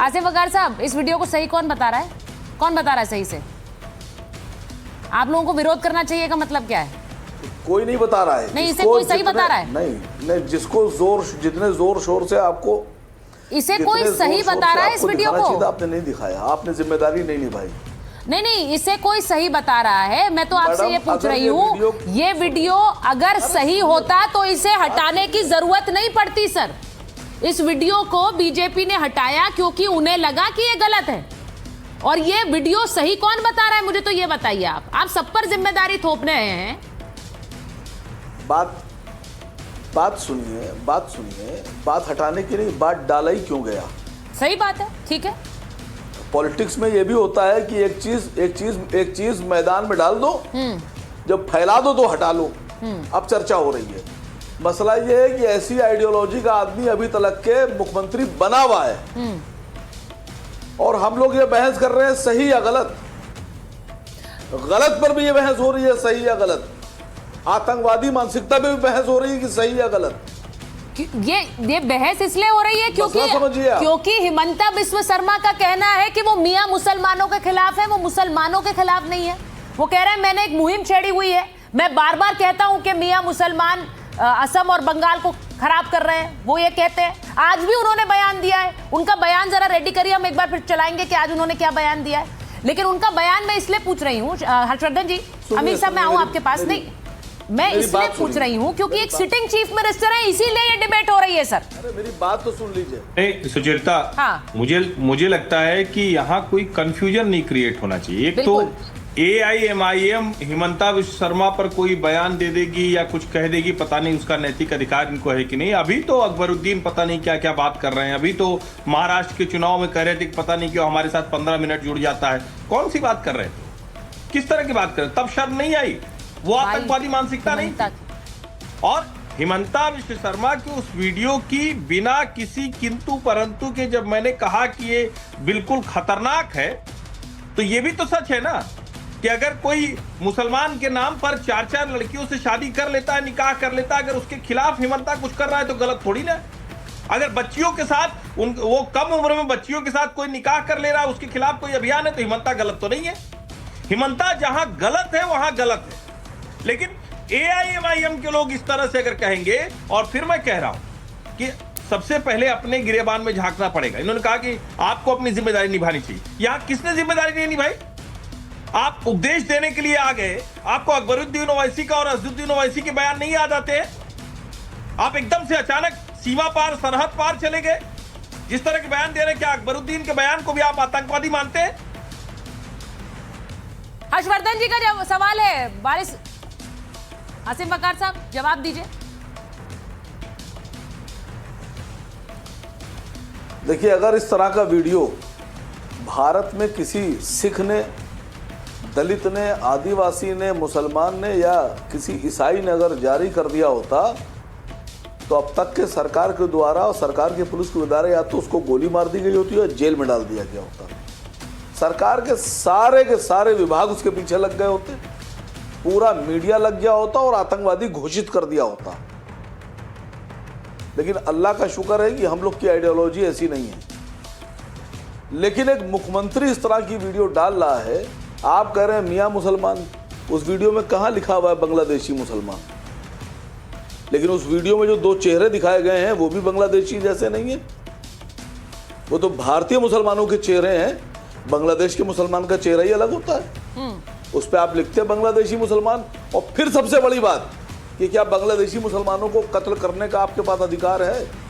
आसिफ वकार साहब, इस वीडियो को सही कौन बता रहा है? कौन बता रहा है सही से? आप लोगों को विरोध करना चाहिए का मतलब क्या है? कोई नहीं बता रहा है। नहीं, इसे कोई सही बता रहा है? नहीं, जिसको जितने जोर शोर से आपको इसे कोई सही बता रहा है इस वीडियो को? आपने नहीं दिखाया, आपने जिम्मेदारी नहीं निभाई। नहीं, इसे कोई सही बता रहा है। मैं तो आपसे ये पूछ रही हूँ, ये वीडियो अगर सही होता तो इसे हटाने की जरूरत नहीं पड़ती सर। इस वीडियो को बीजेपी ने हटाया क्योंकि उन्हें लगा कि ये गलत है। और ये वीडियो सही कौन बता रहा है, मुझे तो ये बताइए। आप सब पर जिम्मेदारी थोप रहे हैं। बात सुनिए, बात हटाने की नहीं, बात डाला ही क्यों गया? सही बात है, ठीक है। पॉलिटिक्स में ये भी होता है कि एक चीज मैदान में डाल दो, जब फैला दो तो हटा लो। अब चर्चा हो रही है। मसला ये है कि ऐसी आइडियोलॉजी का आदमी अभी तक के मुख्यमंत्री बना हुआ है, और हम लोग ये बहस कर रहे हैं सही या गलत। गलत पर भी ये बहस हो रही है सही या गलत। आतंकवादी मानसिकता पे भी बहस हो रही है कि सही या गलत। ये बहस इसलिए हो रही है क्योंकि हिमंता बिस्व शर्मा का कहना है कि वो मियां मुसलमानों के खिलाफ है, वो मुसलमानों के खिलाफ नहीं है। वो कह रहे हैं मैंने एक मुहिम छेड़ी हुई है, मैं बार बार कहता हूं कि मियां मुसलमान असम और बंगाल को खराब कर रहे हैं, वो ये कहते हैं। आज भी उन्होंने बयान दिया है, उनका बयान जरा रेडी करिए, हम एक बार फिर चलाएंगे कि आज उन्होंने क्या बयान दिया है। लेकिन उनका बयान मैं इसलिए पूछ रही हूँ हर्षवर्धन जी, अमित साहब मैं आऊं आपके पास। नहीं, मैं इसलिए पूछ रही हूँ क्योंकि एक सिटिंग चीफ मिनिस्टर है, इसीलिए ये डिबेट हो रही है सर। अरे मेरी बात तो सुन लीजिए। नहीं सुचेता, हाँ। मुझे लगता है कि यहाँ कोई कंफ्यूजन नहीं क्रिएट होना चाहिए। एक तो AIMIM हिमंता बिस्व शर्मा पर कोई बयान दे देगी या कुछ कह देगी, पता नहीं उसका नैतिक अधिकार इनको है कि नहीं। अभी तो अकबरुद्दीन पता नहीं क्या क्या बात कर रहे हैं। अभी तो महाराष्ट्र के चुनाव में कह रहे थे कि पता नहीं क्यों हमारे साथ 15 मिनट जुड़ जाता है। कौन सी बात कर रहे थे, किस तरह की बात कर रहे? तब शर्म नहीं आई, वो आतंकवादी मानसिकता नहीं थी। और हिमंता बिस्व शर्मा की उस वीडियो की बिना किसी किंतु परंतु के जब मैंने कहा कि ये बिल्कुल खतरनाक है, तो ये भी तो सच है ना कि अगर कोई मुसलमान के नाम पर 4-4 लड़कियों से शादी कर लेता है, निकाह कर लेता है, अगर उसके खिलाफ हिमंता कुछ कर रहा है तो गलत थोड़ी ना। अगर बच्चियों के साथ वो कम उम्र में बच्चियों के साथ कोई निकाह कर ले रहा है, उसके खिलाफ कोई अभियान है, तो हिमंता गलत तो नहीं है। हिमंता जहां गलत है वहां गलत है। लेकिन AIMIM के लोग इस तरह से अगर कहेंगे, और फिर मैं कह रहा हूं कि सबसे पहले अपने गिरेबान में झांकना पड़ेगा। इन्होंने कहा कि आपको अपनी जिम्मेदारी निभानी चाहिए। यहां किसने जिम्मेदारी नहीं निभाई? आप उपदेश देने के लिए आ गए, आपको अकबरुद्दीन ओवैसी का और असदुद्दीन ओवैसी के बयान नहीं याद आते हैं? आप एकदम से अचानक सीमा पार, सरहद पार चले गए। जिस तरह के बयान दे रहे हैं, क्या अकबरुद्दीन के बयान को भी आप आतंकवादी मानते हैं? हर्षवर्धन जी का जब सवाल है, बारिश आसिफ वकार साहब जवाब दीजिए। देखिए, अगर इस तरह का वीडियो भारत में किसी सिख ने, दलित ने, आदिवासी ने, मुसलमान ने या किसी ईसाई ने अगर जारी कर दिया होता, तो अब तक के सरकार के द्वारा और सरकार के पुलिस के द्वारा या तो उसको गोली मार दी गई होती या जेल में डाल दिया गया होता। सरकार के सारे विभाग उसके पीछे लग गए होते, पूरा मीडिया लग गया होता और आतंकवादी घोषित कर दिया होता। लेकिन अल्लाह का शुक्र है कि हम लोग की आइडियोलॉजी ऐसी नहीं है। लेकिन एक मुख्यमंत्री इस तरह की वीडियो डाल रहा है, आप कह रहे हैं मियां मुसलमान। उस वीडियो में कहां लिखा हुआ है बांग्लादेशी मुसलमान? लेकिन उस वीडियो में जो 2 चेहरे दिखाए गए हैं वो भी बांग्लादेशी जैसे नहीं है, वो तो भारतीय मुसलमानों के चेहरे हैं। बांग्लादेश के मुसलमान का चेहरा ही अलग होता है। उस पर आप लिखते हैं बांग्लादेशी मुसलमान। और फिर सबसे बड़ी बात कि क्या बांग्लादेशी मुसलमानों को कत्ल करने का आपके पास अधिकार है?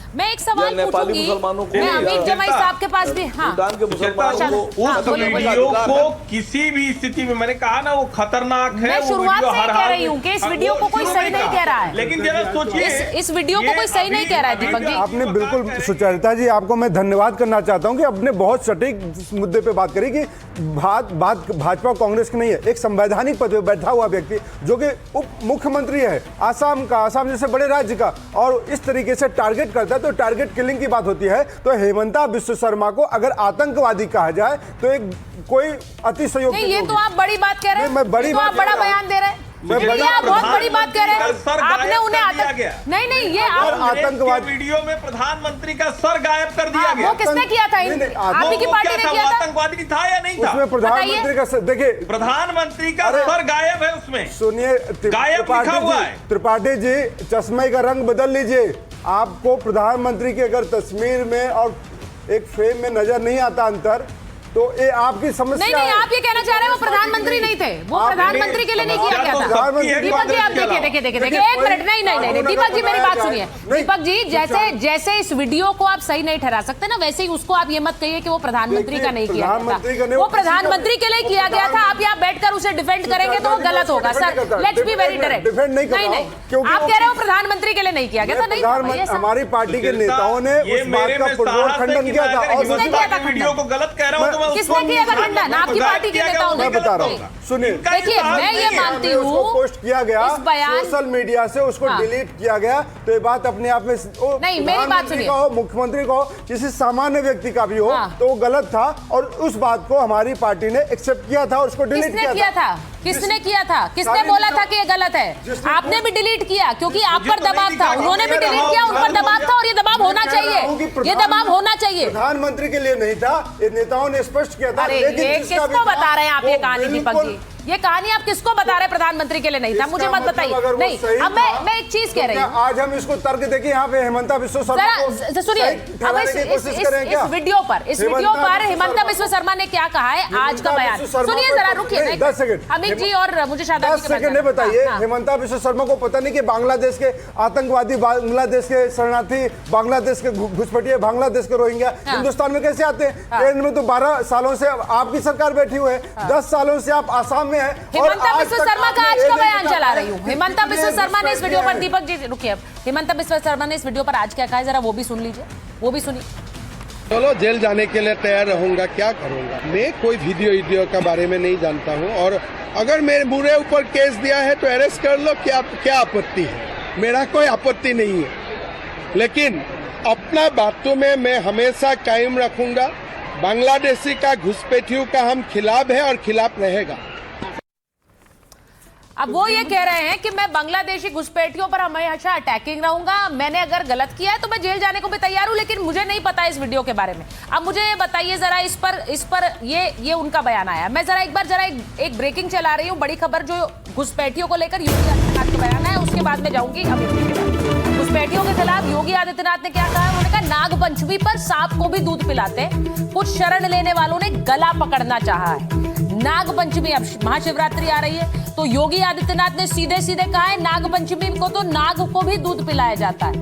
मैं एक सवाल पूछूंगी, मैं अमीर जमाई साहब के पास भी, हाँ, के मुसलमानों को वीडियो को किसी भी स्थिति में, मैंने कहा ना, वो खतरनाक है। मैं शुरुआत से कह रही हूँ कि इस वीडियो को कोई सही नहीं कह रहा है। लेकिन जरा सोचिए, इस वीडियो को कोई सही नहीं कह रहा है। दीपक जी, आपने बिल्कुल, सुचरिता जी आपको मैं धन्यवाद करना चाहता हूँ कि आपने बहुत सटीक मुद्दे पे बात करी कि बात भाजपा कांग्रेस की नहीं है। एक संवैधानिक पद पे बैठा हुआ व्यक्ति जो कि उप मुख्यमंत्री है आसाम का, आसाम जैसे बड़े राज्य का, और इस तरीके से टारगेट करता है, तो टारगेट किलिंग की बात होती है। तो हेमंता बिस्व शर्मा को अगर आतंकवादी कहा जाए तो एक कोई अतिशयोक्ति नहीं। ये तो आप बड़ी बात कह रहे हैं, मैं बड़ी बात, बड़ा बयान दे रहे हैं। ये आप बहुत बड़ी बात कह रहे हैं। सर आपने गायब उन्हें कर दिया गया। नहीं ये आप आतंकवाद वीडियो में प्रधानमंत्री का सर गायब कर दिया गया। वो किसने किया था? आप ही की पार्टी ने किया था? आतंकवादी था या नहीं था? उसमें प्रधानमंत्री का देखिए, प्रधानमंत्री का सर गायब है उसमें। सुनिए गायब लिखा हुआ है। त्रिपाठी जी, चश्मे का रंग बदल लीजिए। आपको प्रधानमंत्री की अगर तस्वीर में और एक फ्रेम में नजर नहीं आता अंतर, तो ये आपकी समस्या नहीं आप ये कहना चाह रहे हैं वो प्रधानमंत्री नहीं थे, वो प्रधानमंत्री के लिए नहीं किया गया था। दीपक जी आप देखिए एक मिनट, नहीं दीपक जी मेरी बात सुनिए। दीपक जी जैसे इस वीडियो को आप सही नहीं ठहरा सकते ना, वैसे ही उसको आप ये मत कहिए कि वो प्रधानमंत्री का नहीं किया गया था। वो प्रधानमंत्री के लिए किया गया था। आप यहाँ बैठकर उसे डिफेंड करेंगे तो वो गलत होगा। Sir let's be very direct. नहीं आप कह रहे हो प्रधानमंत्री के लिए नहीं किया गया था। नहीं, हमारी पार्टी के नेताओं ने उस बात का पुरजोर खंडन किया था। और वीडियो को गलत कह रहा हूँ। किसने किया था खंडन? आपकी पार्टी के नेताओं ने। मैं बता रहा हूँ, सुनिए, देखिए मैं ये मानती हूँ पोस्ट किया गया, इस बयान सोशल मीडिया से उसको डिलीट किया गया, तो ये बात अपने आप में नहीं, मेरी बात सुनिए, मुख्यमंत्री को किसी सामान्य व्यक्ति का भी हो तो वो गलत था, और उस बात को हमारी पार्टी ने एक्सेप्ट किया था और उसको डिलीट किया था। किसने किया था? किसने बोला था कि ये गलत है? आपने भी डिलीट किया क्योंकि आप पर दबाव था। उन्होंने भी डिलीट किया, उन पर दबाव था, और ये दबाव होना चाहिए। ये दबाव होना चाहिए। प्रधानमंत्री के लिए नहीं था, ये नेताओं ने स्पष्ट किया था। लेकिन किसको बता रहे हैं आप ये कहानी दीपक जी? ये कहानी आप किसको बता रहे हैं? प्रधानमंत्री के लिए नहीं था, मुझे मत बताइए। नहीं, अब मैं एक चीज कह रही हूँ। आज हम इसको तर्क देखिए, यहाँ पे हिमंता बिस्वा शर्मा को सुनिए, अब इस वीडियो पर हिमंता बिस्वा शर्मा ने क्या कहा है आज का बयान सुनिए जरा, रुकिए 10 सेकंड। अमित जी और मुझे शायद 10 सेकंड बताइए। हिमंता बिस्वा शर्मा को पता नहीं कि बांग्लादेश के आतंकवादी, बांग्लादेश के शरणार्थी, बांग्लादेश के घुसपैठिए, बांग्लादेश के रोहिंग्या हिंदुस्तान में कैसे आते हैं? केंद्र में तो 12 सालों से आपकी सरकार बैठी हुई है, 10 सालों से आप आसाम में है। हिमंता बिस्वा शर्मा का आज का बयान चला रही हूँ। हिमंता बिस्वा शर्मा ने इस वीडियो पर, दीपक जी रुकिए, हिमंता बिस्वा शर्मा ने इस वीडियो पर आज क्या कहा है, जरा वो भी सुन लीजिए, वो भी सुनिए। चलो जेल जाने के लिए तैयार रहूंगा, क्या करूंगा मैं, कोई वीडियो का बारे में नहीं जानता हूं, और अगर मेरे बुरे ऊपर केस दिया है तो अरेस्ट कर लो, क्या आपत्ति है? मेरा कोई आपत्ति नहीं है, लेकिन अपना बातों में मैं हमेशा कायम रखूंगा। बांग्लादेशी का घुसपैठियों का हम खिलाफ है और खिलाफ रहेगा। अब वो ये कह रहे हैं कि मैं बांग्लादेशी घुसपैठियों पर हमेशा अटैकिंग रहूंगा, मैंने अगर गलत किया है तो मैं जेल जाने को भी तैयार हूं, लेकिन मुझे नहीं पता इस वीडियो के बारे में। अब मुझे बताइए जरा, इस पर ये उनका बयान आया। मैं जरा एक ब्रेकिंग चला रही हूँ, बड़ी खबर जो घुसपैठियों को लेकर योगी आदित्यनाथ का बयान है, उसके बाद में जाऊंगी अमित जी के बाद। घुसपैठियों के खिलाफ योगी आदित्यनाथ ने क्या कहा? उन्होंने कहा नाग पंचमी पर सांप को भी दूध पिलाते, कुछ शरण लेने वालों ने गला पकड़ना चाहा है। नाग पंचमी, अब महाशिवरात्रि आ रही है, तो योगी आदित्यनाथ ने सीधे कहा है नाग पंचमी को तो नाग को भी दूध पिलाया जाता है।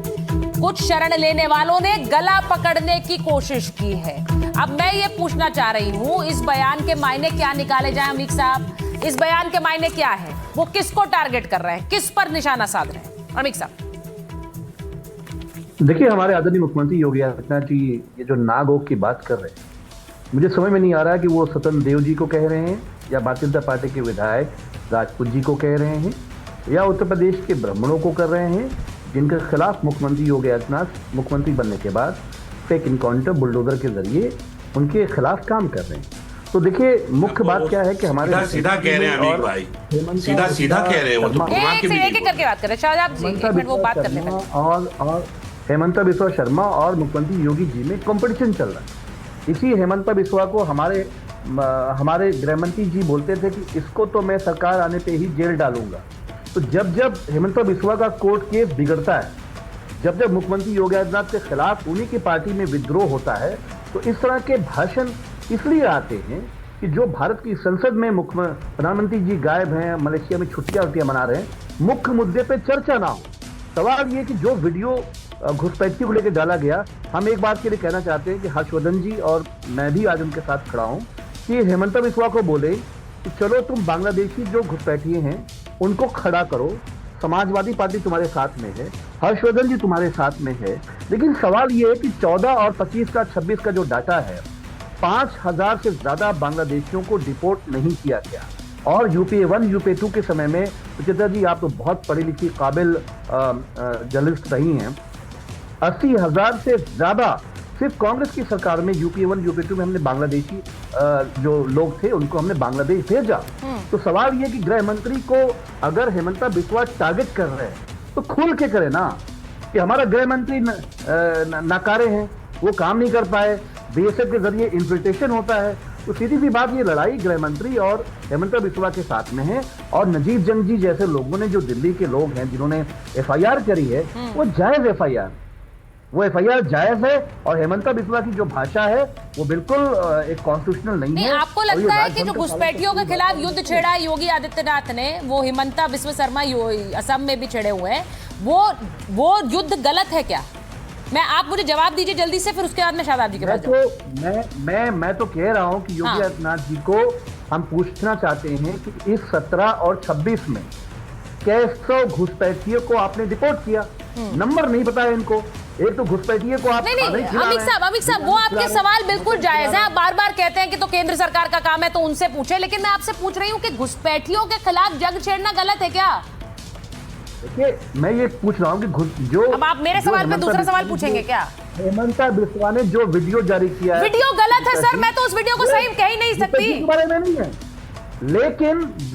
कुछ शरण लेने वालों ने गला पकड़ने की कोशिश की है। अब मैं ये पूछना चाह रही हूं, इस बयान के मायने क्या निकाले जाए अमीर साहब? इस बयान के मायने क्या है? वो किसको टारगेट कर रहे हैं, किस पर निशाना साध रहे हैं अमीर साहब? देखिए, हमारे आदरणीय मुख्यमंत्री योगी आदित्यनाथ जी ये जो नागोग की बात कर रहे हैं, मुझे समझ में नहीं आ रहा है कि वो स्वतंत्र देव जी को कह रहे हैं, या भारतीय जनता पार्टी के विधायक राजपूत जी को कह रहे हैं, या उत्तर प्रदेश के ब्राह्मणों को कर रहे हैं, जिनके खिलाफ मुख्यमंत्री योगी आदित्यनाथ मुख्यमंत्री बनने के बाद फेक इनकाउंटर बुलडोजर के जरिए उनके खिलाफ काम कर रहे हैं। तो देखिए, मुख्य बात क्या है कि हमारे सीधा कह रहे हैं अमीर भाई, सीधा कह रहे हैं, वो तो एक करके बात कर रहे हैं शाहजाद जी, एक मिनट वो बात कर लेते हैं। और हेमंता बिस्वा शर्मा और मुख्यमंत्री योगी जी में कंपटीशन चल रहा है। इसी हेमंता बिस्वा को हमारे गृहमंत्री जी बोलते थे कि इसको तो मैं सरकार आने पे ही जेल डालूंगा। तो जब हेमंता बिस्वा का कोर्ट केस बिगड़ता है, जब मुख्यमंत्री योगी आदित्यनाथ के खिलाफ उन्हीं की पार्टी में विद्रोह होता है, तो इस तरह के भाषण इसलिए आते हैं कि जो भारत की संसद में प्रधानमंत्री जी गायब हैं, मलेशिया में छुट्टियां मना रहे हैं, मुख्य मुद्दे पर चर्चा ना हो। सवाल ये कि जो वीडियो घुसपैठी को लेकर डाला गया, हम एक बात के लिए कहना चाहते हैं कि हर्षवर्धन जी और मैं भी आज उनके साथ खड़ा हूं कि हेमंता बिस्वा को बोले कि चलो तुम बांग्लादेशी जो घुसपैठिए हैं उनको खड़ा करो, समाजवादी पार्टी तुम्हारे साथ में है, हर्षवर्धन जी तुम्हारे साथ में है। लेकिन सवाल ये है कि 14 और 25 का 26 का जो डाटा है, 5000 से ज्यादा बांग्लादेशियों को डिपोर्ट नहीं किया गया। और यूपीए 1 यूपीए 2 के समय में, सुचित्रा जी आप तो बहुत पढ़ी लिखी काबिल जर्नलिस्ट रही हैं, 80,000 से ज्यादा सिर्फ कांग्रेस की सरकार में यूपी 1 यूपी 2 में हमने बांग्लादेशी जो लोग थे उनको हमने बांग्लादेश भेजा। तो सवाल ये कि गृह मंत्री को अगर हेमंता बिस्वा टारगेट कर रहे हैं तो खुल के करे ना, कि हमारा गृह मंत्री नाकारे हैं, वो काम नहीं कर पाए, बीएसएफ के जरिए इन्फिल्ट्रेशन होता है। तो सीधी सी बात, ये लड़ाई गृह मंत्री और हेमंता बिस्वा के साथ में है। और नजीब जंग जी जैसे लोगों ने, जो दिल्ली के लोग हैं जिन्होंने एफआईआर करी है, वो जायज एफआईआर, वो एफआईआर जायज है। और हेमंता बिस्वा की जो भाषा है वो बिल्कुल एक कॉन्स्टिट्यूशनल नहीं है। आपको लगता है कि जो घुसपैठियों के खिलाफ युद्ध छेड़ा है योगी आदित्यनाथ ने, वो हेमंता बिस्वा शर्मा असम में भी छेड़े हुए हैं, वो युद्ध गलत है क्या? आप मुझे जवाब दीजिए जल्दी से, फिर उसके बाद मैं शादाब जी के पास जाऊं। मैं तो कह रहा हूं कि योगी आदित्यनाथ जी को हम पूछना चाहते हैं कि इस 17 और 26 में कैसे घुसपैठियों को आपने रिपोर्ट किया? नंबर नहीं पता है इनको। एक तो घुसपैठिए को आप नहीं अमित साहब वो आपके सवाल बिल्कुल जायज है। आप बार बार कहते हैं कि तो केंद्र सरकार का काम है तो उनसे पूछे, लेकिन मैं आपसे पूछ रही हूँ कि घुसपैठियों के खिलाफ जंग छेड़ना गलत है क्या? देखिए, मैं ये पूछ रहा हूँ कि जो अब आप मेरे सवाल पे दूसरा सवाल पूछेंगे क्या? हेमंता बिस्वा ने जो वीडियो जारी किया है, वीडियो गलत है सर, मैं तो उस वीडियो को सही कह ही नहीं सकती। के बारे में नहीं है,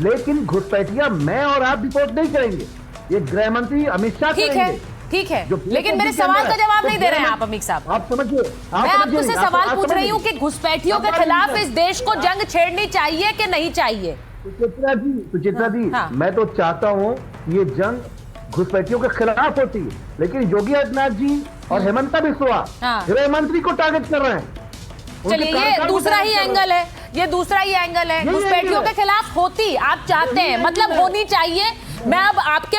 लेकिन घुसपैठिया मैं और आप रिपोर्ट नहीं करेंगे, ये गृह मंत्री अमित शाह करेंगे। ठीक है, लेकिन मेरे सवाल का जवाब नहीं दे रहे हैं आप अमित साहब। आप समझिए, मैं आपसे सवाल पूछ रही हूँ कि घुसपैठियों के खिलाफ इस देश को जंग छेड़नी चाहिए कि नहीं चाहिए? सुचित्रा जी, मैं तो चाहता हूँ ये जंग घुसपैठियों के खिलाफ होती है, लेकिन योगी आदित्यनाथ जी और हेमंता बिस्वा गृह मंत्री को टारगेट कर रहे हैं। चलिए, ये दूसरा ही एंगल है, ये दूसरा ही एंगल है। घुसपैठियों के खिलाफ होती आप चाहते हैं, मतलब होनी चाहिए। मैं अब आपके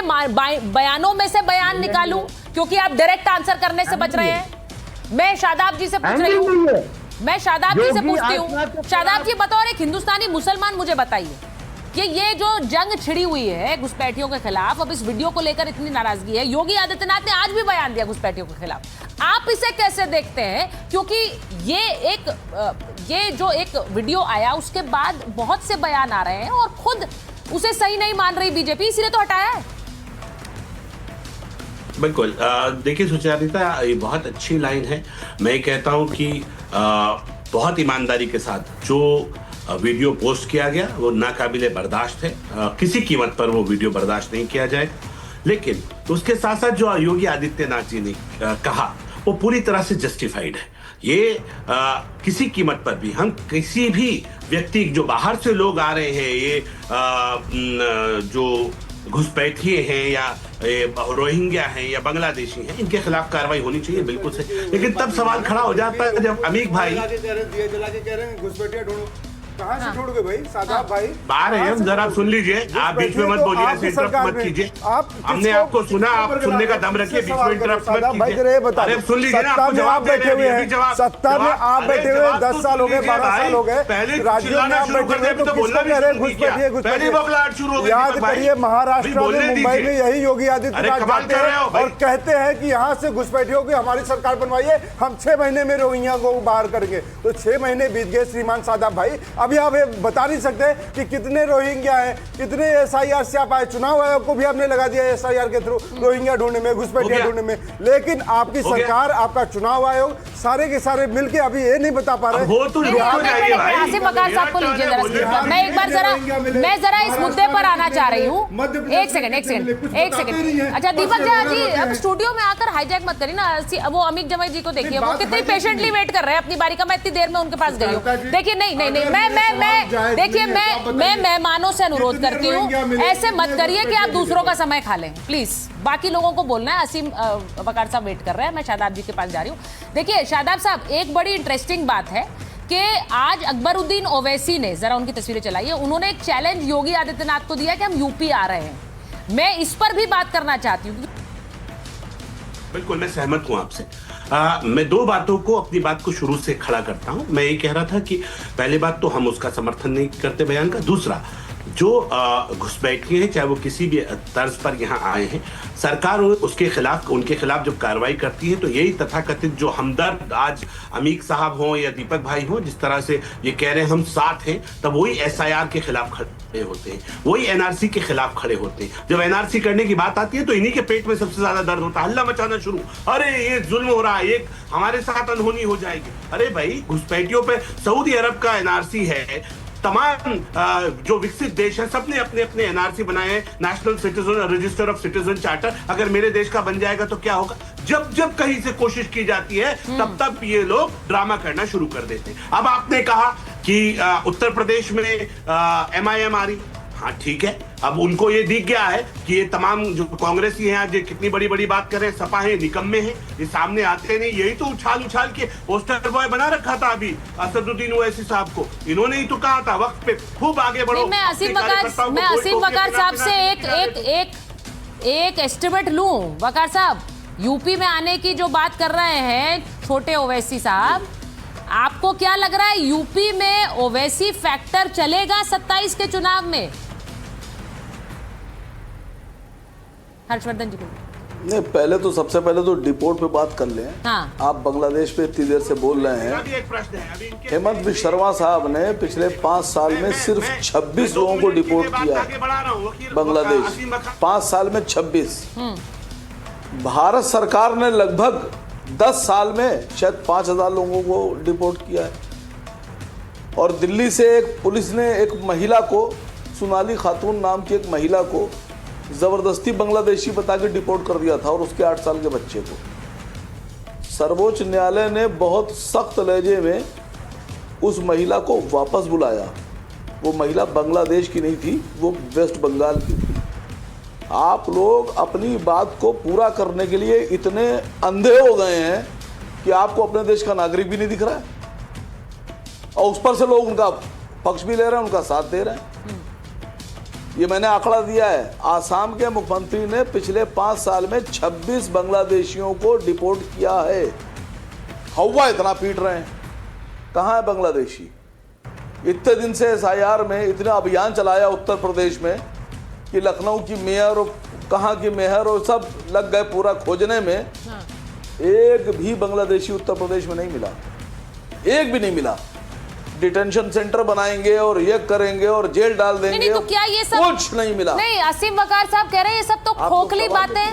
बयानों में से बयान निकालूं क्योंकि आप डायरेक्ट आंसर करने से बच रहे हैं। मैं शादाब जी से पूछ रही हूँ, मैं शादाब जी से पूछती हूँ। शादाब जी, बतौर एक हिंदुस्तानी मुसलमान मुझे बताइए कि ये जो जंग छिड़ी हुई है घुसपैठियों के खिलाफ, अब इस वीडियो को लेकर इतनी नाराजगी है, योगी आदित्यनाथ ने आज भी बयान दिया घुसपैठियों के खिलाफ, आप इसे कैसे देखते हैं? क्योंकि ये जो एक वीडियो आया उसके बाद बहुत से बयान आ रहे हैं और खुद उसे सही नहीं मान रही बीजेपी, इसीलिए तो हटाया है। बिल्कुल, देखिए सुचारिता, ये बहुत अच्छी लाइन है। मैं कहता हूं कि बहुत ईमानदारी के साथ जो वीडियो पोस्ट किया गया वो नाकाबिले बर्दाश्त है, किसी कीमत पर वो वीडियो बर्दाश्त नहीं किया जाए। लेकिन उसके साथ साथ जो योगी आदित्यनाथ जी ने कहा वो पूरी तरह से जस्टिफाइड है। ये किसी कीमत पर भी, हम किसी भी व्यक्ति, जो बाहर से लोग आ रहे हैं, ये जो घुसपैठिए हैं या रोहिंग्या हैं या बांग्लादेशी हैं, इनके खिलाफ कार्रवाई होनी चाहिए, बिल्कुल से। लेकिन तब सवाल खड़ा हो जाता है जब अमीक भाई घुसपैठिया ढूंढो, कहाँ से ढूंढोगे भाई? सादाब भाई आ रहे हैं, जरा सुन लीजिए, आप बीच में मत बोलिए, इंटरप्ट मत कीजिए। हमने आपको सुना, आप सुनने का दम रखिए, बीच में इंटरप्ट मत कीजिए। अरे सुन लीजिए ना, आपको जवाब बैठे हुए हैं, सत्ता में आप बैठे हुए 10 साल हो गए, 12 साल हो गए, राज्यों में आप बैठे हुए, तो किसको कह रहे हैं घुसपैठिए? याद करिए, महाराष्ट्र में, मुंबई में यही योगी आदित्यनाथ जाते हैं और कहते हैं कि यहाँ से घुसपैठियों की हमारी सरकार बनवाइए, हम 6 महीने में रोहिंग्या को बाहर करेंगे। तो 6 महीने बीत गए श्रीमान सादाब भाई, अभी आप बता नहीं सकते कि कितने रोहिंग्या हैं, कितने एसआईआर से आप आए। चुनाव आयोग को भी हमने लगा दिया एसआईआर के थ्रू रोहिंग्या ढूंढने में, घुसपैठिया ढूंढने में, लेकिन आपकी सरकार, आपका चुनाव आयोग सारे के सारे मिलके अभी ये नहीं बता पा रहे। आसिफ वकार साहब को लीजिए जरा, मैं एक बार मैं जरा इस मुद्दे पर आना चाह रही हूँ। एक सेकंड। अच्छा दीपक जी, अब स्टूडियो में आकर हाईजैक मत करिए ना। वो अमित जमाई जी को देखिए, वो कितनी पेशेंटली वेट कर रहे हैं अपनी बारी का। मैं इतनी देर में उनके पास गई हूँ। देखिए, नहीं, देखिए, मैं मेहमानों से अनुरोध करती हूँ, ऐसे मत करिए कि आप दूसरों का समय खा लें, प्लीज। बाकी लोगों को बोलना है। असीम वकार साहब वेट कर रहे हैं, मैं शादाब जी के पास जा रही हूँ। देखिए शादाब साहब, एक बड़ी इंटरेस्टिंग बात है कि आज अकबरुद्दीन ओवैसी ने, जरा उनकी तस्वीरें चलाइए, उन्होंने एक चैलेंज योगी आदित्यनाथ को दिया कि हम यूपी आ रहे हैं। मैं इस पर भी बात करना चाहती हूँ। बिल्कुल, मैं सहमत हूं आपसे। मैं 2 बातों को, अपनी बात को शुरू से खड़ा करता हूं। मैं ये कह रहा था कि पहली बात तो हम उसका समर्थन नहीं करते बयान का। दूसरा, जो घुसपैठिए हैं, चाहे वो किसी भी तर्ज पर यहाँ आए हैं, सरकार उसके खिलाफ, उनके खिलाफ जब कार्रवाई करती है तो यही तथाकथित जो हमदर्द आज अमीक साहब हों या दीपक भाई हों, जिस तरह से ये कह रहे हैं हम साथ हैं, तब वही SIR के खिलाफ खड़े होते हैं, वही NRC के खिलाफ खड़े होते हैं। जब NRC करने की बात आती है तो इन्हीं के पेट में सबसे ज्यादा दर्द होता है, हल्ला मचाना शुरू, अरे ये जुल्म हो रहा है, ये हमारे साथ अनहोनी हो जाएगी। अरे भाई, घुसपैठियों पे सऊदी अरब का NRC है, तमाम जो विकसित देश हैं सबने अपने अपने NRC बनाए हैं, national citizen register of citizen charter. अगर मेरे देश का बन जाएगा तो क्या होगा? जब जब कहीं से कोशिश की जाती है तब तब ये लोग ड्रामा करना शुरू कर देते हैं। अब आपने कहा कि उत्तर प्रदेश में MIM आ रही, हाँ ठीक है, अब उनको ये दिख गया है कि ये तमाम जो कांग्रेसी हैं आज कितनी बड़ी बड़ी बात कर रहे हैं, सपा है, निकम्मे हैं, ये सामने आते नहीं। यही तो उछाल उछाल के पोस्टर बॉय बना रखा था अभी असदुद्दीन ओवैसी साहब को, इन्होंने ही तो कहा था वक्त पे खूब आगे बढ़ो। मैं असीम वकार साहब से एक एस्टिमेट लूं। वकार साहब, यूपी में आने की जो बात कर रहे हैं छोटे ओवैसी साहब, आपको क्या लग रहा है यूपी में ओवैसी फैक्टर चलेगा 27 के चुनाव में? हर्षवर्धन जी नहीं, पहले तो सबसे पहले तो डिपोर्ट पे बात कर लें। हाँ। आप बांग्लादेश पे इतनी देर से बोल रहे हैं। एक प्रश्न है, अभी हेमंत बिस्वा शर्मा साहब ने पिछले 5 साल में सिर्फ 26 लोगों को डिपोर्ट किया है बांग्लादेश, 5 साल में 26। भारत सरकार ने लगभग 10 साल में शायद 5000 लोगों को डिपोर्ट किया है। और दिल्ली से एक पुलिस ने एक महिला को, सोनाली खातून नाम की एक महिला को जबरदस्ती बांग्लादेशी बता के डिपोर्ट कर दिया था, और उसके 8 साल के बच्चे को। सर्वोच्च न्यायालय ने बहुत सख्त लहजे में उस महिला को वापस बुलाया। वो महिला बांग्लादेश की नहीं थी, वो वेस्ट बंगाल की थी। आप लोग अपनी बात को पूरा करने के लिए इतने अंधे हो गए हैं कि आपको अपने देश का नागरिक भी नहीं दिख रहा है, और उस पर से लोग उनका पक्ष भी ले रहे हैं, उनका साथ दे रहे हैं। ये मैंने आंकड़ा दिया है, आसाम के मुख्यमंत्री ने पिछले 5 साल में 26 बांग्लादेशियों को डिपोर्ट किया है। हवा इतना पीट रहे हैं, कहाँ है बांग्लादेशी? इतने दिन से SIR में इतना अभियान चलाया उत्तर प्रदेश में कि लखनऊ की मेयर और कहाँ की मेयर और सब लग गए पूरा खोजने में। एक भी बांग्लादेशी उत्तर प्रदेश में नहीं मिला, एक भी नहीं मिला। डिटेंशन सेंटर बनाएंगे और ये करेंगे और जेल डाल देंगे, नहीं, तो क्या ये सब कुछ नहीं मिला। नहीं, असीम वकार साहब कह रहे हैं ये सब तो खोखली बातें।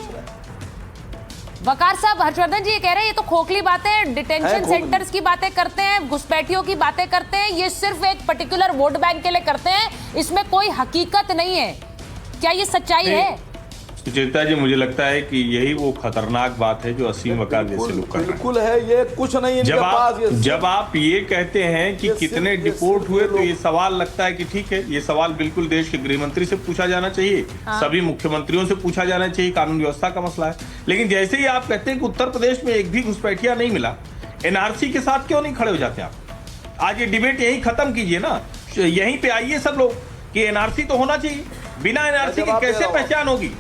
वकार साहब, हर्षवर्धन जी ये कह रहे हैं ये तो खोखली बातें, डिटेंशन सेंटर्स की बातें करते हैं, घुसपैठियों की बातें करते हैं, ये सिर्फ एक पर्टिकुलर वोट बैंक के लिए करते हैं, इसमें कोई हकीकत नहीं है। क्या ये सच्चाई है? सुचेता जी, मुझे लगता है कि यही वो खतरनाक बात है जो असीम वकार जैसे लोग कर रहे हैं। बिल्कुल है, ये कुछ नहीं। जब आप ये कहते हैं कि कितने डिपोर्ट हुए, तो ये सवाल लगता है कि ठीक है, ये सवाल बिल्कुल देश के गृह मंत्री से पूछा जाना चाहिए, सभी मुख्यमंत्रियों से पूछा जाना चाहिए, कानून व्यवस्था का मसला है। लेकिन जैसे ही आप कहते हैं कि उत्तर प्रदेश में एक भी घुसपैठिया नहीं मिला, NRC के साथ क्यों नहीं खड़े हो जाते आप? आज ये डिबेट यहीं खत्म कीजिए ना, यहीं पे आइए सब लोग कि NRC तो होना चाहिए। बिना NRC के कैसे पहचान होगी?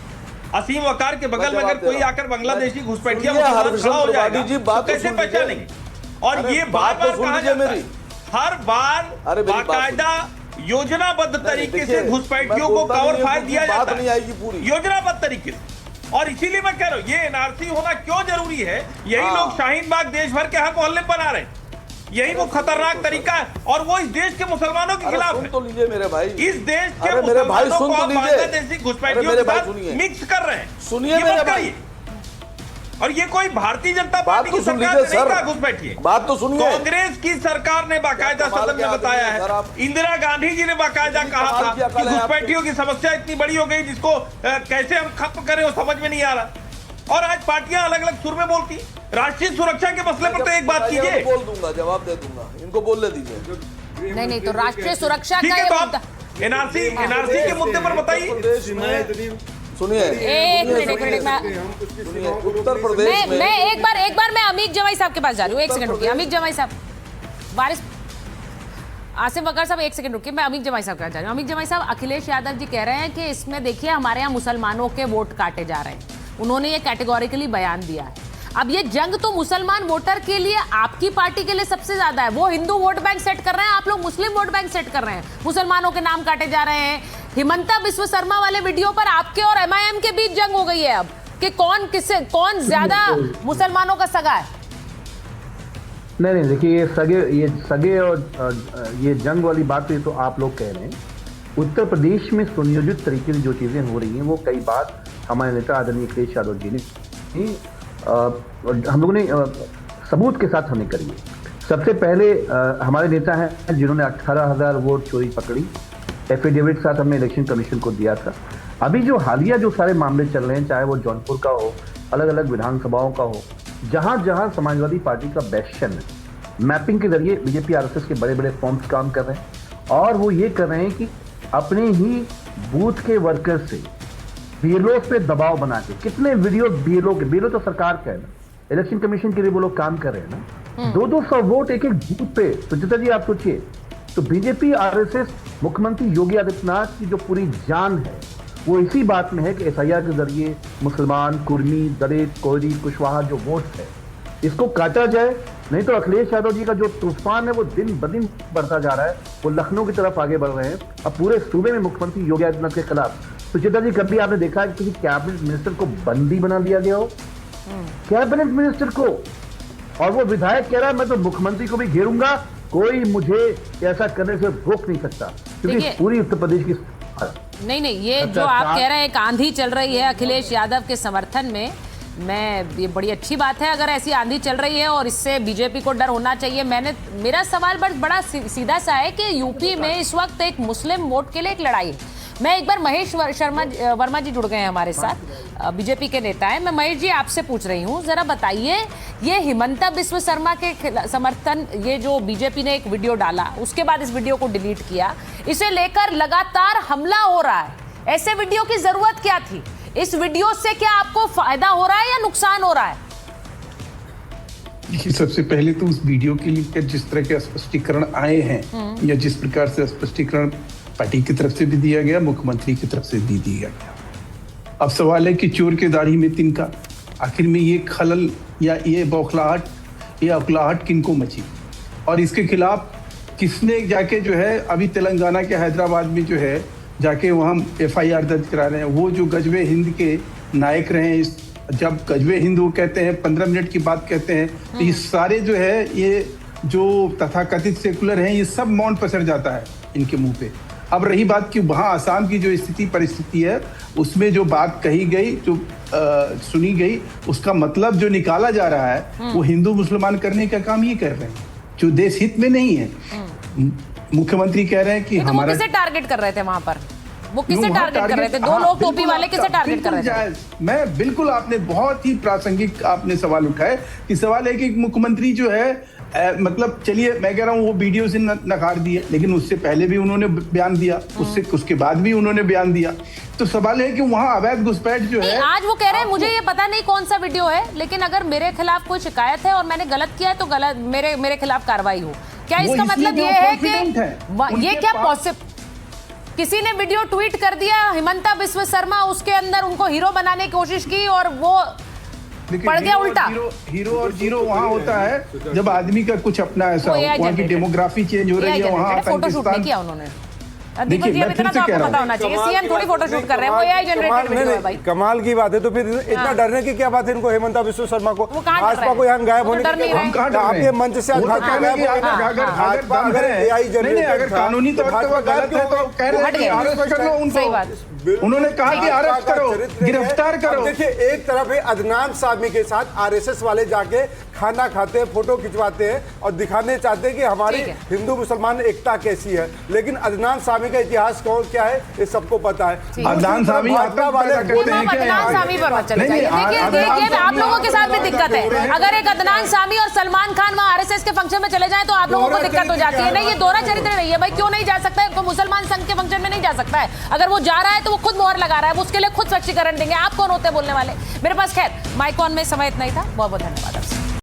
असीम वकार के बगल में अगर कोई आकर बांग्लादेशी घुसपैठिया खड़ा हो जाएगा तो कैसे पहचानेंगे? और ये बार बार कहा जाता है, हर बार बाकायदा योजनाबद्ध तरीके से घुसपैठियों को कवर फायर दिया जाता है, योजनाबद्ध तरीके से। और इसीलिए मैं कह रहा हूँ ये NRC होना क्यों जरूरी है। यही लोग शाहीन बाग देश भर के हर मोहल्ले पर आ रहे हैं, यही वो खतरनाक तरीका है, और वो इस देश के मुसलमानों के खिलाफ है। तो लीजिए मेरे भाई, इस देश के मुसलमानों को बांग्लादेशी घुसपैठियों के साथ मिक्स कर रहे हैं। सुनिए मेरे भाई, और ये कोई भारतीय जनता पार्टी की सरकार ने नहीं कहा घुसपैठिए, बात तो सुनिए। कांग्रेस की सरकार ने बाकायदा सदन में बताया है, इंदिरा गांधी जी ने बाकायदा कहा था कि घुसपैठियों की समस्या इतनी बड़ी हो गई जिसको कैसे हम खत्म करें वो समझ में नहीं आ रहा। और आज पार्टियां अलग अलग सुर में बोलती। राष्ट्रीय सुरक्षा के मसले पर तो एक बात कीजिए। बोल दूंगा, जवाब दे दूंगा, इनको बोलने दीजिए। नहीं, तो राष्ट्रीय सुरक्षा ठीक है, तो आप NRC के मुद्दे पर बताइए। सुनिए, एक मिनट उत्तर प्रदेश में मैं एक बार मैं अमित जमाई साहब के पास जा रही हूँ। 1 सेकंड रुकिए अमित जमाई साहब। बारिश आसिम वकार साहब 1 सेकंड रुकिए, मैं अमित जमाई साहब के पास जा रही हूँ। अमित जमाई साहब, अखिलेश यादव जी कह रहे हैं कि इसमें देखिए हमारे यहाँ मुसलमानों के वोट काटे जा रहे हैं। उन्होंने ये कैटेगोरिकली बयान दिया है। अब ये जंग तो मुसलमान वोटर के लिए, आपकी पार्टी के लिए सबसे ज्यादा है। वो हिंदू वोट बैंक सेट कर रहे हैं, आप लोग मुस्लिम वोट बैंक सेट कर रहे हैं। मुसलमानों के नाम काटे जा रहे हैं। हिमंता बिस्व शर्मा वाले वीडियो पर आपके और एमआईएम के बीच जंग हो गई है अब कि कौन ज्यादा मुसलमानों का सगा है। नहीं, देखिए ये सगे और ये जंग वाली बात तो आप लोग कह रहे हैं। उत्तर प्रदेश में सुनियोजित तरीके से जो चीज़ें हो रही हैं वो कई बार हमारे नेता आदरणीय अखिलेश यादव जी ने हम लोगों ने सबूत के साथ हमें करी है। सबसे पहले हमारे नेता हैं जिन्होंने 18,000 वोट चोरी पकड़ी, एफिडेविट साथ हमने इलेक्शन कमीशन को दिया था। अभी जो हालिया जो सारे मामले चल रहे हैं, चाहे वो जौनपुर का हो, अलग अलग विधानसभाओं का हो, जहां जहां समाजवादी पार्टी का बैशन है, मैपिंग के जरिए बीजेपी आरएसएस के बड़े बड़े फॉर्म्स काम कर रहे हैं और वो ये कर रहे हैं कि अपने ही बूथ के वर्कर से बीएलओ पे दबाव बना के कितने वीडियो बीएलओ तो सरकार का है ना, इलेक्शन कमीशन के लिए वो लोग काम कर रहे हैं ना, 200 वोट एक बूथ पे। सुचिता जी आप सोचिए, तो बीजेपी आरएसएस मुख्यमंत्री योगी आदित्यनाथ की जो पूरी जान है वो इसी बात में है कि एफआईआर के जरिए मुसलमान, कुर्मी, दलित, कोयरी, कुशवाहा जो वोट है इसको काटा जाए। नहीं तो अखिलेश यादव जी का जो तूफान है वो दिन ब दिन बढ़ता जा रहा है, वो लखनऊ की तरफ आगे बढ़ रहे हैं। अब पूरे सूबे में मुख्यमंत्री योगी आदित्यनाथ के खिलाफ, सुचिता जी कभी आपने देखा है कि किसी कैबिनेट मिनिस्टर को बंदी बना दिया गया हो? कैबिनेट मिनिस्टर को, और वो विधायक कह रहा है मैं तो मुख्यमंत्री को भी घेरूंगा, कोई मुझे ऐसा करने से रोक नहीं सकता, क्योंकि पूरी उत्तर प्रदेश की नहीं ये जो आप कह रहे हैं एक आंधी चल रही है अखिलेश यादव के समर्थन में, ये बड़ी अच्छी बात है अगर ऐसी आंधी चल रही है और इससे बीजेपी को डर होना चाहिए। मेरा सवाल बड़ा सीधा सा है कि यूपी में इस वक्त एक मुस्लिम वोट के लिए एक लड़ाई है। मैं एक बार महेश वर्मा जी जुड़ गए हैं हमारे साथ, बीजेपी के नेता हैं। मैं महेश जी आपसे पूछ रही हूँ, जरा बताइए ये हिमंता बिस्व शर्मा के समर्थन, ये जो बीजेपी ने एक वीडियो डाला उसके बाद इस वीडियो को डिलीट किया, इसे लेकर लगातार हमला हो रहा है। ऐसे वीडियो की जरूरत क्या थी? इस वीडियो से क्या आपको फायदा हो रहा है या नुकसान हो रहा है? देखिए, सबसे पहले तो उस वीडियो के लिए जिस तरह के स्पष्टीकरण आए हैं या जिस प्रकार से स्पष्टीकरण पार्टी की तरफ से भी दिया गया, मुख्यमंत्री की तरफ से भी दिया गया, अब सवाल है कि चोर के दाढ़ी में तिनका, आखिर में ये खलल या ये बौखलाहट या अकलाहट किनको मची और इसके खिलाफ किसने जाके जो है अभी तेलंगाना के हैदराबाद में जो है जाके वहाँ एफआईआर दर्ज करा रहे हैं। वो जो गजबे हिंद के नायक रहे हैं, जब गजबे हिंद वो कहते हैं 15 मिनट की बात कहते हैं, तो ये सारे जो है ये जो तथाकथित सेकुलर हैं ये सब मौन पसर जाता है इनके मुंह पे। अब रही बात कि वहाँ आसाम की जो परिस्थिति है उसमें जो बात कही गई, जो सुनी गई, उसका मतलब जो निकाला जा रहा है वो हिंदू मुसलमान करने का काम ये कर रहे हैं जो देश हित में नहीं है। मुख्यमंत्री कह रहे हैं कि तो हमारा किसे टारगेट कर रहे थे वहां पर? वो किसे टारगेट कर रहे थे? दो लोग टोपी वाले किसे टारगेट कर रहे थे? मैं बिल्कुल, आपने बहुत ही प्रासंगिक आपने सवाल उठाए कि सवाल है कि मुख्यमंत्री जो है मतलब चलिए मैं कह रहा हूँ वो वीडियो से नकार दिए, लेकिन उससे पहले भी उन्होंने बयान दिया, उसके बाद भी उन्होंने बयान दिया। तो सवाल है कि वहाँ अवैध घुसपैठ जो है, आज वो कह रहे हैं मुझे ये पता नहीं कौन सा वीडियो है, लेकिन अगर मेरे खिलाफ कोई शिकायत है और मैंने गलत किया है तो गलत मेरे खिलाफ कार्रवाई हो। क्या इसका मतलब ये है कि ये क्या पॉसिबल, किसी ने वीडियो ट्वीट कर दिया हिमंता बिस्व शर्मा, उसके अंदर उनको हीरो बनाने की कोशिश की और वो पड़ गया उल्टा? हीरो और जीरो वहाँ होता है जब आदमी का कुछ अपना ऐसा वहाँ की डेमोग्राफी चेंज हो रही है। वहाँ फोटोशूट नहीं किया उन्होंने। दीपक जी, इतना तो आपको पता होना चाहिए, सीएम थोड़ी फोटोशूट कर रहे हैं, वो एआई जनरेटेड वीडियो है भाई। कमाल की बात है, तो फिर इतना डरने की क्या बात है इनको? हेमंता बिस्व शर्मा को, भाजपा को यहाँ गायब होने की, आपके मंच से अगर कानूनी तौर पर वो गलत है तो कह रहे हैं कि अरेस्ट कर लो उनको। उन्होंने कहा कि अरेस्ट करो, गिरफ्तार करो। देखिए, एक तरफ है अदनान सामी के साथ आरएसएस वाले जाके खाना खाते हैं, फोटो खिंचवाते हैं और दिखाने चाहते हैं कि हमारी हिंदू मुसलमान एकता कैसी है, लेकिन अदनान सामी का इतिहास क्या है ये सबको पता है। अदनान सामी वाले बोलते हैं कि अदनान सामी पर मत चले जाइए। देखिए आप लोगों के साथ भी दिक्कत है, अगर एक अदनान सामी और सलमान खान वहाँ आरएसएस के फंक्शन में चले जाए तो आप लोगों को दिक्कत हो जाती है। नहीं, ये दोहरा चरित्र नहीं है भाई, क्यों नहीं जा सकता है? तो मुसलमान संघ के फंक्शन में नहीं जा सकता है, अगर वो जा रहा है तो वो खुद मोहर लगा रहा है, वो उसके लिए खुद स्पष्टीकरण देंगे। आप कौन होते हैं बोलने वाले? मेरे पास खैर माइक ऑन में समय इतना ही था। बहुत बहुत धन्यवाद आपसे।